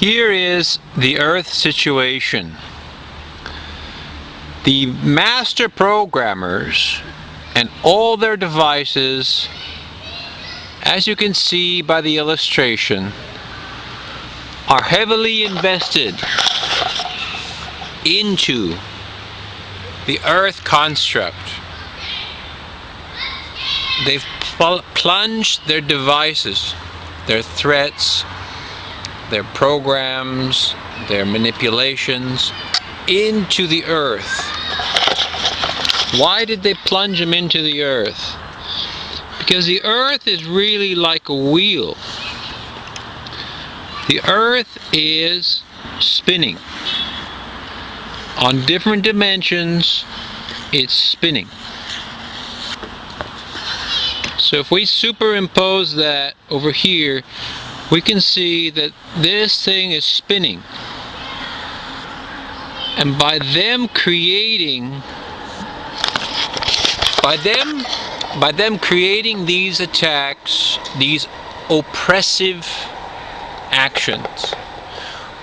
Here is the Earth situation. The master programmers and all their devices, as you can see by the illustration, are heavily invested into the Earth construct. They've plunged their devices, their threats, their programs, their manipulations into the Earth. Why did they plunge them into the Earth? Because the Earth is really like a wheel. The Earth is spinning. On different dimensions, it's spinning. So if we superimpose that over here, we can see that this thing is spinning. And by them creating these attacks, these oppressive actions,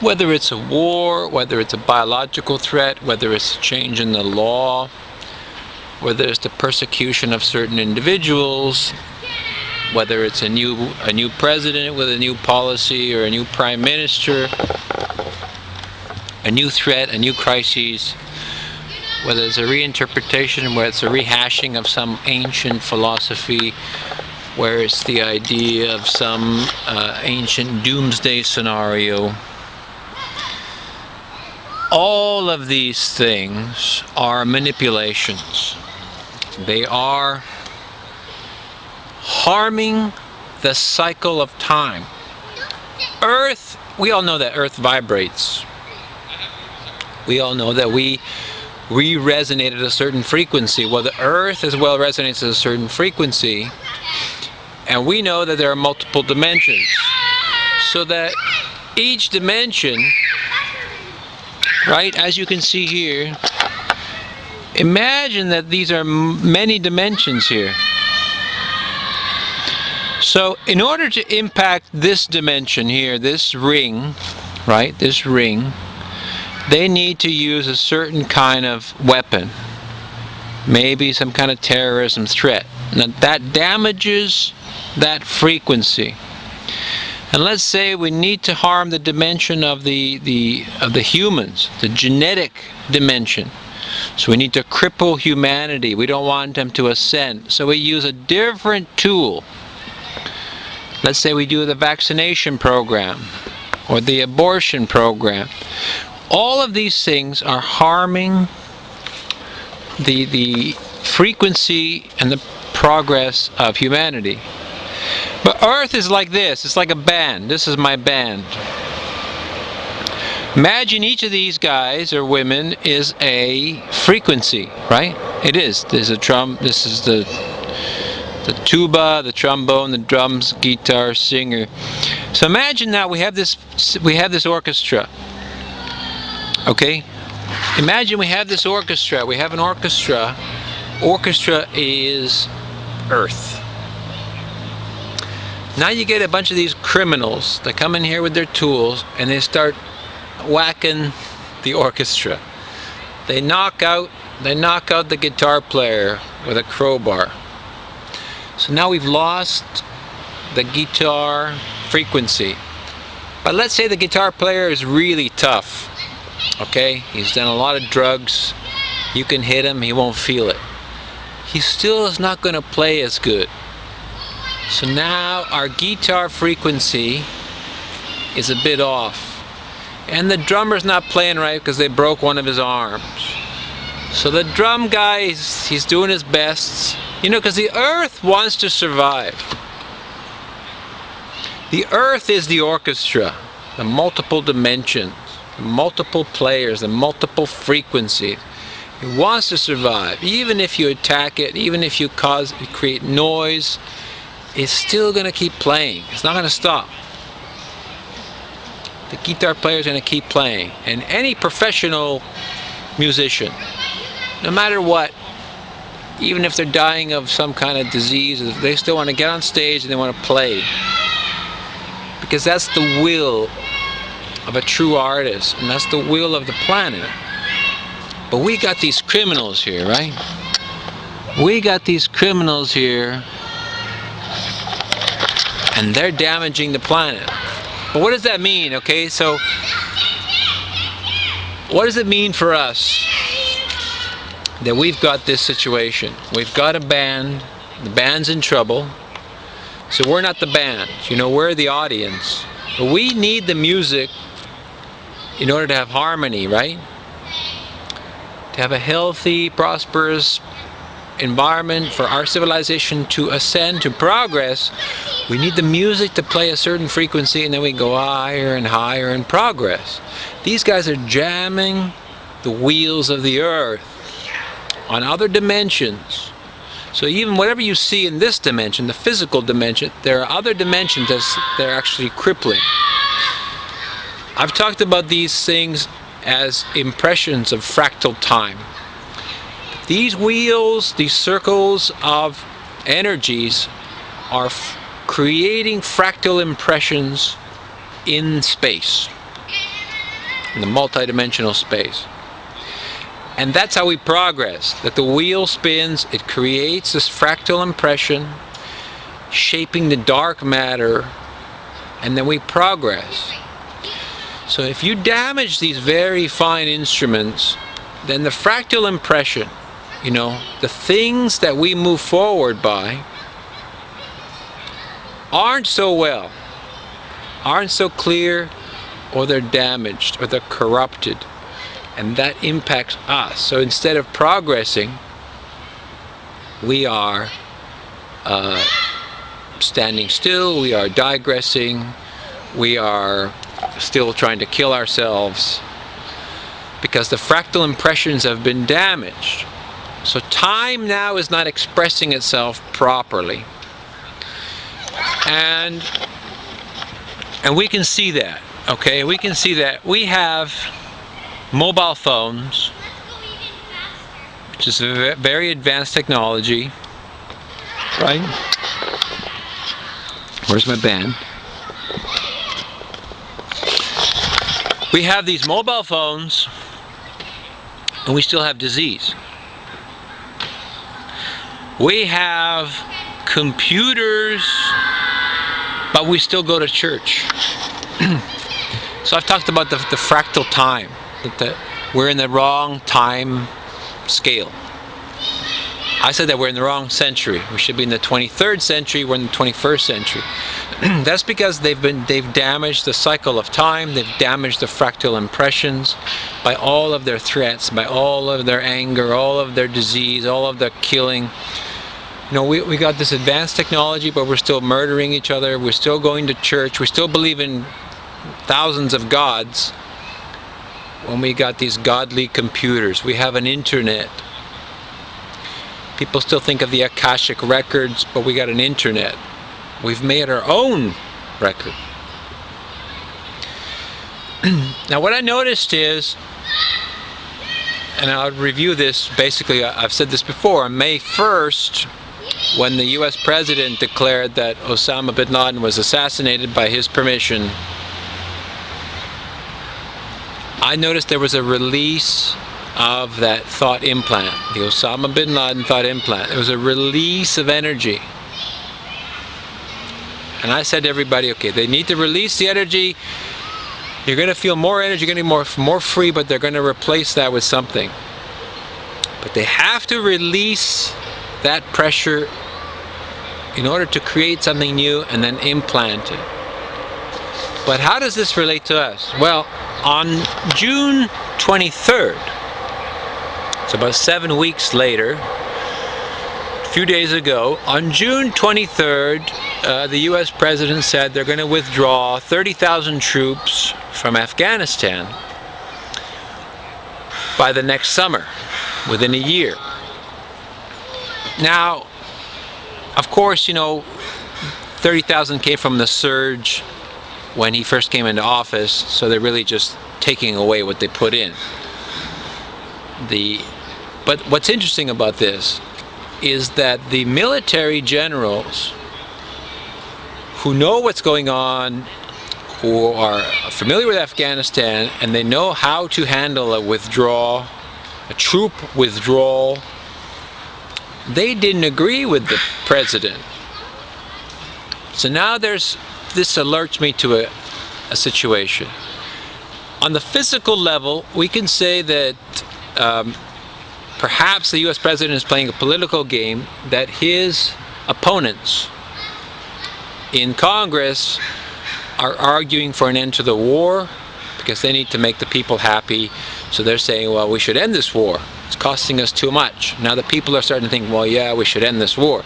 whether it's a war, whether it's a biological threat, whether it's a change in the law, whether it's the persecution of certain individuals, whether it's a new president with a new policy or a new prime minister, a new threat, a new crisis, whether it's a reinterpretation, whether it's a rehashing of some ancient philosophy, where it's the idea of some ancient doomsday scenario. All of these things are manipulations. They are harming the cycle of time. Earth, we all know that Earth vibrates. We all know that we resonate at a certain frequency. Well, the Earth as well resonates at a certain frequency, and we know that there are multiple dimensions. So that each dimension, right, as you can see here, imagine that these are many dimensions here. So in order to impact this dimension here, this ring, right, this ring, they need to use a certain kind of weapon, maybe some kind of terrorism threat. Now that damages that frequency. And let's say we need to harm the dimension of the humans, the genetic dimension. So we need to cripple humanity. We don't want them to ascend. So we use a different tool. Let's say we do the vaccination program or the abortion program. All of these things are harming the frequency and the progress of humanity. But Earth is like this. It's like a band. This is my band. Imagine each of these guys or women is a frequency, right? It is. There's a drum. This is the tuba, the trombone, the drums, guitar, singer. So imagine now we have this orchestra. Okay? Imagine we have this orchestra. We have an orchestra. Orchestra is Earth. Now you get a bunch of these criminals that come in here with their tools and they start whacking the orchestra. They knock out the guitar player with a crowbar. So now we've lost the guitar frequency. But let's say the guitar player is really tough. Okay? He's done a lot of drugs. You can hit him, he won't feel it. He still is not going to play as good. So now our guitar frequency is a bit off. And the drummer's not playing right because they broke one of his arms. So the drum guy, he's doing his best. You know, because the Earth wants to survive. The Earth is the orchestra, the multiple dimensions, the multiple players, the multiple frequencies. It wants to survive. Even if you attack it, even if you create noise, it's still going to keep playing. It's not going to stop. The guitar player is going to keep playing. And any professional musician, no matter what, even if they're dying of some kind of disease, they still want to get on stage and they want to play. Because that's the will of a true artist, and that's the will of the planet. But we got these criminals here, right? We got these criminals here, and they're damaging the planet. But what does that mean? Okay, so what does it mean for us that we've got this situation? We've got a band, the band's in trouble, so we're not the band, you know, we're the audience. But we need the music in order to have harmony, right? To have a healthy, prosperous environment for our civilization to ascend, to progress, we need the music to play a certain frequency, and then we go higher and higher in progress. These guys are jamming the wheels of the earth on other dimensions. So even whatever you see in this dimension, the physical dimension, there are other dimensions that they're actually crippling. I've talked about these things as impressions of fractal time. These wheels, these circles of energies are creating fractal impressions in space, in the multidimensional space. And that's how we progress, that the wheel spins, it creates this fractal impression, shaping the dark matter, and then we progress. So if you damage these very fine instruments, then the fractal impression, you know, the things that we move forward by aren't so well, aren't so clear, or they're damaged, or they're corrupted, and that impacts us. So instead of progressing, we are standing still, we are digressing, we are still trying to kill ourselves, because the fractal impressions have been damaged. So time now is not expressing itself properly. And we can see that, okay? We can see that. We have mobile phones, which is a very advanced technology, right? Where's my band? We have these mobile phones, and we still have disease. We have computers, but we still go to church. So I've talked about the fractal time, that we're in the wrong time scale. I said that we're in the wrong century. We should be in the 23rd century, we're in the 21st century. That's because they've damaged the cycle of time, they've damaged the fractal impressions by all of their threats, by all of their anger, all of their disease, all of their killing. You know, we got this advanced technology, but we're still murdering each other, we're still going to church, we still believe in thousands of gods when we got these godly computers. We have an internet. People still think of the Akashic records, but we got an internet. We've made our own record. Now what I noticed is, and I'll review this, basically I've said this before, on May 1st, when the US president declared that Osama bin Laden was assassinated by his permission, I noticed there was a release of that thought implant, the Osama bin Laden thought implant. It was a release of energy. And I said to everybody, okay, they need to release the energy. You're going to feel more energy, you're going to be more free, but they're going to replace that with something. But they have to release that pressure in order to create something new and then implant it. But how does this relate to us? Well, on June 23rd, it's about 7 weeks later, a few days ago, on June 23rd, the US president said they're going to withdraw 30,000 troops from Afghanistan by the next summer, within a year. Now, of course, you know, 30,000 came from the surge when he first came into office, so they're really just taking away what they put in. But what's interesting about this is that the military generals who know what's going on, who are familiar with Afghanistan and they know how to handle a withdrawal, a troop withdrawal. They didn't agree with the president. So now this alerts me to a situation. On the physical level, we can say that perhaps the US president is playing a political game, that his opponents in Congress are arguing for an end to the war because they need to make the people happy. So they're saying, well, we should end this war. It's costing us too much. Now the people are starting to think, well, yeah, we should end this war.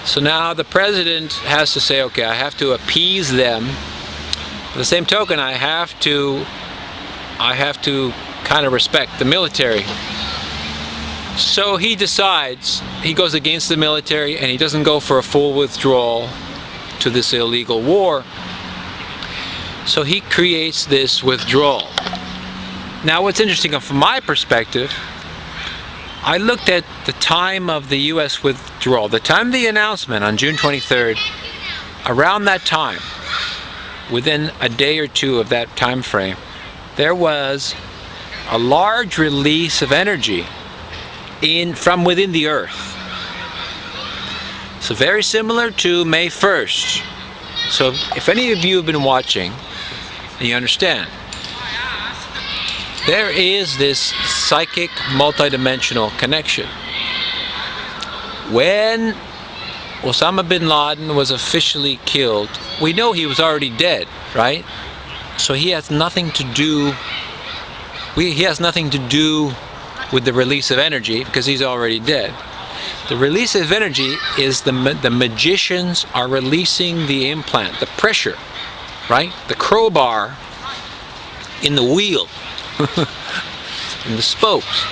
So now the president has to say, okay, I have to appease them. At the same token, I have to kind of respect the military. So he decides, he goes against the military and he doesn't go for a full withdrawal to this illegal war. So he creates this withdrawal. Now what's interesting from my perspective, I looked at the time of the US withdrawal, the time of the announcement on June 23rd, around that time, within a day or two of that time frame, there was a large release of energy from within the earth. So very similar to May 1st. So if any of you have been watching, you understand. There is this psychic multidimensional connection. When Osama bin Laden was officially killed, we know he was already dead, right? So he has nothing to do. He has nothing to do with the release of energy because he's already dead. The release of energy is the magicians are releasing the implant, the pressure, right? The crowbar in the wheel, in the spokes.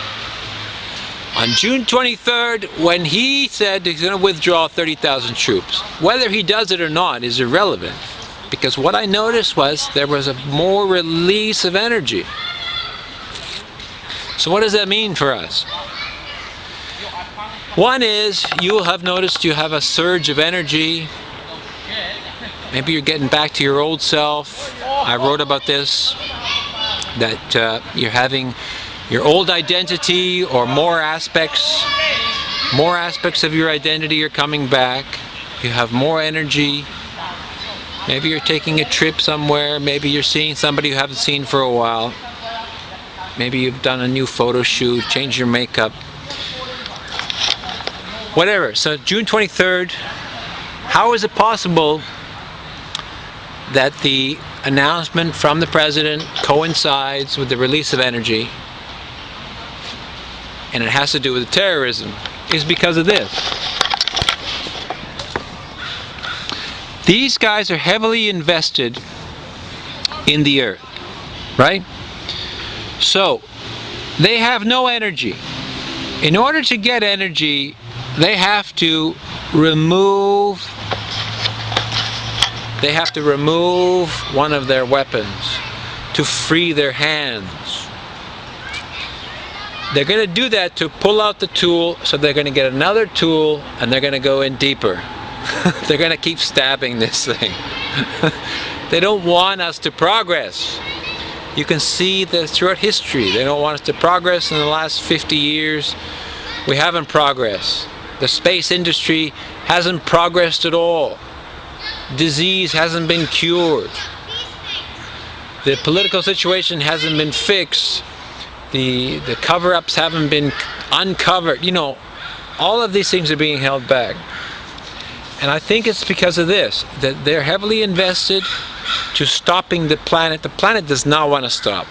On June 23rd, when he said he's going to withdraw 30,000 troops, whether he does it or not is irrelevant, because what I noticed was there was a more release of energy. So what does that mean for us? One is, you'll have noticed you have a surge of energy. Maybe you're getting back to your old self. I wrote about this, that you're having your old identity, or more aspects of your identity are coming back. You have more energy. Maybe you're taking a trip somewhere. Maybe you're seeing somebody you haven't seen for a while. Maybe you've done a new photo shoot, changed your makeup. Whatever. So June 23rd, how is it possible that the announcement from the president coincides with the release of energy, and it has to do with terrorism? Is because of this. These guys are heavily invested in the earth, right? So they have no energy. In order to get energy, they have to remove one of their weapons to free their hands. They're going to do that to pull out the tool, so they're going to get another tool and they're going to go in deeper. They're going to keep stabbing this thing. They don't want us to progress. You can see that throughout history. They don't want us to progress. In the last 50 years, we haven't progressed. The space industry hasn't progressed at all. Disease hasn't been cured. The political situation hasn't been fixed. The cover-ups haven't been uncovered. You know, all of these things are being held back. And I think it's because of this, that they're heavily invested to stopping the planet. The planet does not want to stop.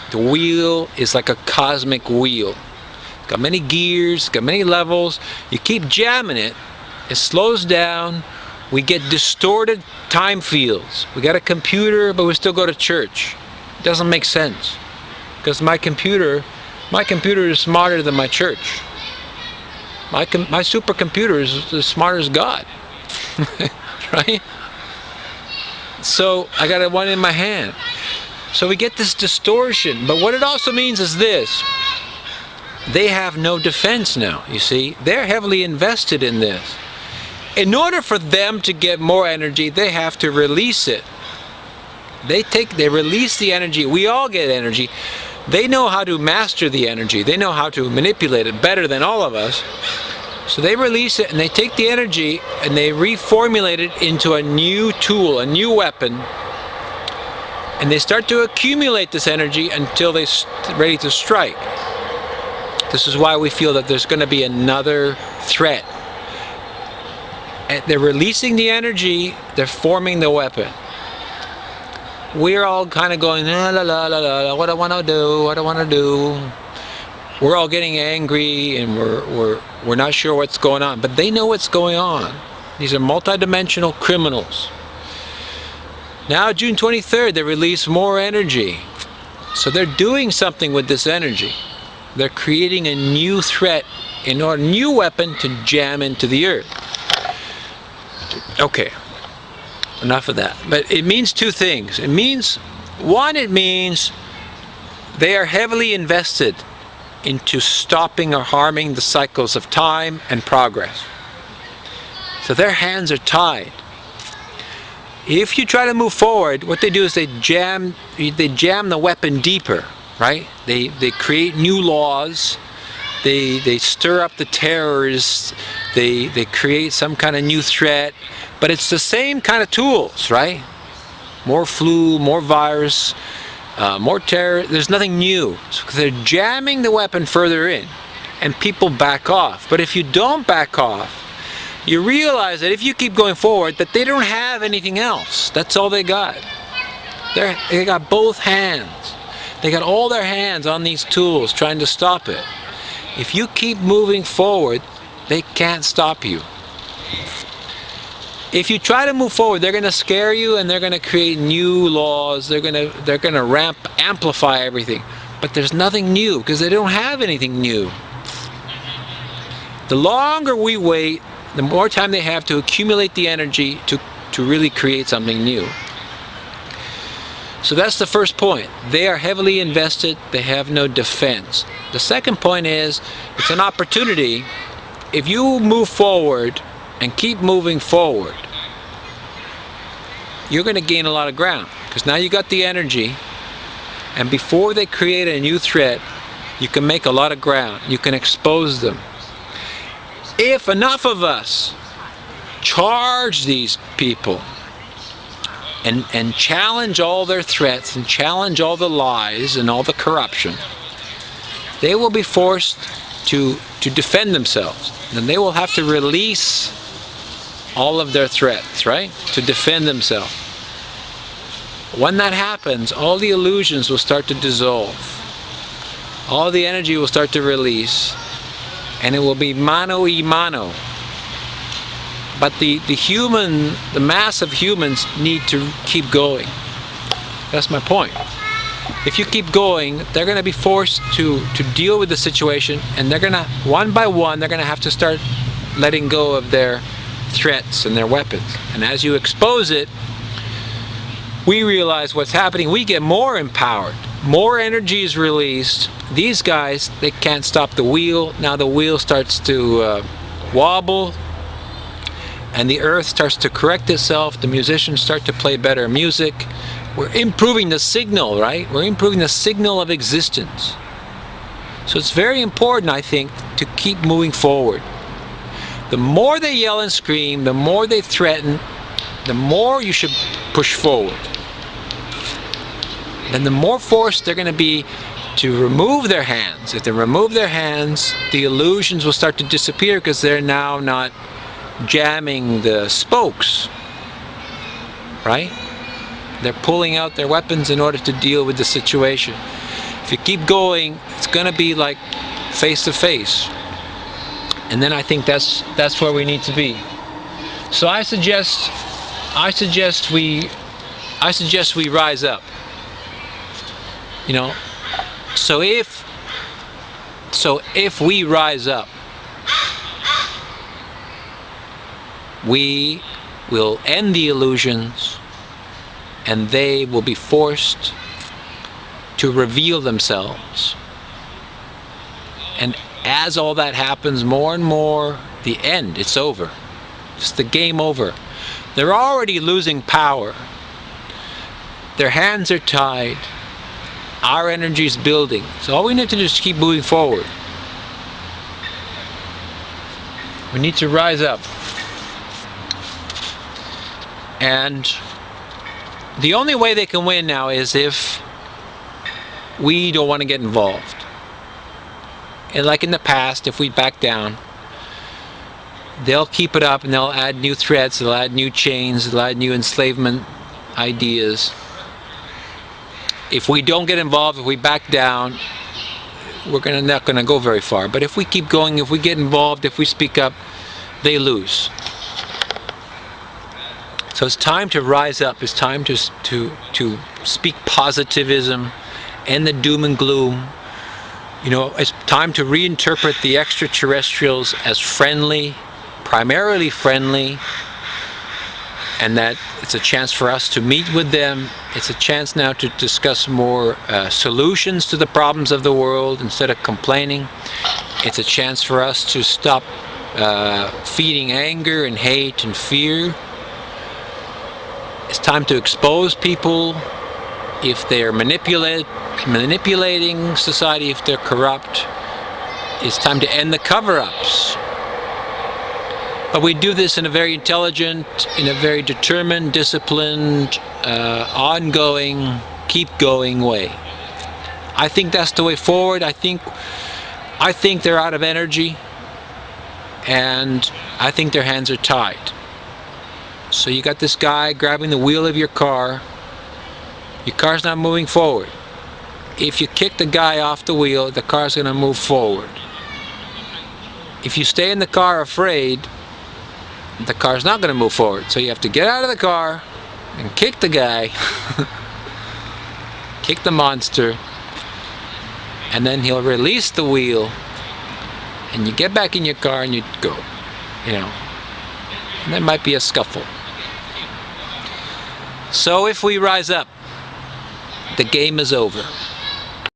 The wheel is like a cosmic wheel. It's got many gears, got many levels. You keep jamming it, it slows down. We get distorted time fields. We got a computer, but we still go to church. It doesn't make sense. Because my computer is smarter than my church. My supercomputer is as smart as God. Right? So I got one in my hand. So we get this distortion. But what it also means is this. They have no defense now, you see. They're heavily invested in this. In order for them to get more energy, they have to release it. They release the energy. We all get energy. They know how to master the energy. They know how to manipulate it better than all of us. So they release it and they take the energy and they reformulate it into a new tool, a new weapon. And they start to accumulate this energy until they're ready to strike. This is why we feel that there's going to be another threat. And they're releasing the energy, they're forming the weapon. We're all kind of going, la la la la la, what I want to do, what I want to do. We're all getting angry and we're not sure what's going on, but they know what's going on. These are multidimensional criminals. Now June 23rd, they release more energy. So they're doing something with this energy. They're creating a new threat, a new weapon to jam into the earth. Okay, enough of that. But it means two things. It means, one, it means they are heavily invested into stopping or harming the cycles of time and progress. So their hands are tied. If you try to move forward, what they do is they jam the weapon deeper, right? They create new laws. They stir up the terrorists. They create some kind of new threat. But it's the same kind of tools, right? More flu, more virus, more terror. There's nothing new. So they're jamming the weapon further in, and people back off. But if you don't back off, you realize that if you keep going forward, that they don't have anything else. That's all they got. They got both hands. They got all their hands on these tools trying to stop it. If you keep moving forward, they can't stop you. If you try to move forward, they're going to scare you and they're going to create new laws. They're going to amplify everything. But there's nothing new because they don't have anything new. The longer we wait, the more time they have to accumulate the energy to really create something new. So that's the first point. They are heavily invested. They have no defense. The second point is, it's an opportunity. If you move forward and keep moving forward, you're going to gain a lot of ground. Because now you got the energy, and before they create a new threat, you can make a lot of ground. You can expose them. If enough of us charge these people and challenge all their threats and challenge all the lies and all the corruption, they will be forced to defend themselves. And they will have to release all of their threats, right? To defend themselves. When that happens, all the illusions will start to dissolve. All the energy will start to release. And it will be mano y mano. But the mass of humans need to keep going. That's my point. If you keep going, they're going to be forced to deal with the situation, and they're going to, one by one, they're going to have to start letting go of their threats and their weapons. And as you expose it, we realize what's happening. We get more empowered. More energy is released. These guys, they can't stop the wheel. Now the wheel starts to wobble, and the earth starts to correct itself. The musicians start to play better music. We're improving the signal, right? We're improving the signal of existence. So it's very important, I think, to keep moving forward. The more they yell and scream, the more they threaten, the more you should push forward. Then the more forced they're going to be to remove their hands. If they remove their hands, the illusions will start to disappear because they're now not jamming the spokes, right? They're pulling out their weapons in order to deal with the situation. If you keep going, it's going to be like face to face. And then I think that's where we need to be. So I suggest we rise up. You know, so if we rise up, we will end the illusions, and they will be forced to reveal themselves. And as all that happens, more and more, the end, it's over. It's the game over. They're already losing power. Their hands are tied. Our energy is building. So all we need to do is keep moving forward. We need to rise up. And the only way they can win now is if we don't want to get involved. And like in the past, if we back down, they'll keep it up and they'll add new threats, they'll add new chains, they'll add new enslavement ideas. If we don't get involved, if we back down, we're not going to go very far. But if we keep going, if we get involved, if we speak up, they lose. So it's time to rise up. It's time to speak positivism and the doom and gloom. You know, it's time to reinterpret the extraterrestrials as friendly, primarily friendly, and that it's a chance for us to meet with them. It's a chance now to discuss more solutions to the problems of the world instead of complaining. It's a chance for us to stop feeding anger and hate and fear. It's time to expose people if they're manipulating society, if they're corrupt. It's time to end the cover-ups. But we do this in a very intelligent, in a very determined, disciplined, ongoing, keep-going way. I think that's the way forward. I think they're out of energy, and I think their hands are tied. So you got this guy grabbing the wheel of your car. Your car's not moving forward. If you kick the guy off the wheel, the car's going to move forward. If you stay in the car afraid, the car's not going to move forward. So you have to get out of the car and kick the guy, kick the monster, and then he'll release the wheel, and you get back in your car and you go, you know. And there might be a scuffle. So if we rise up, the game is over.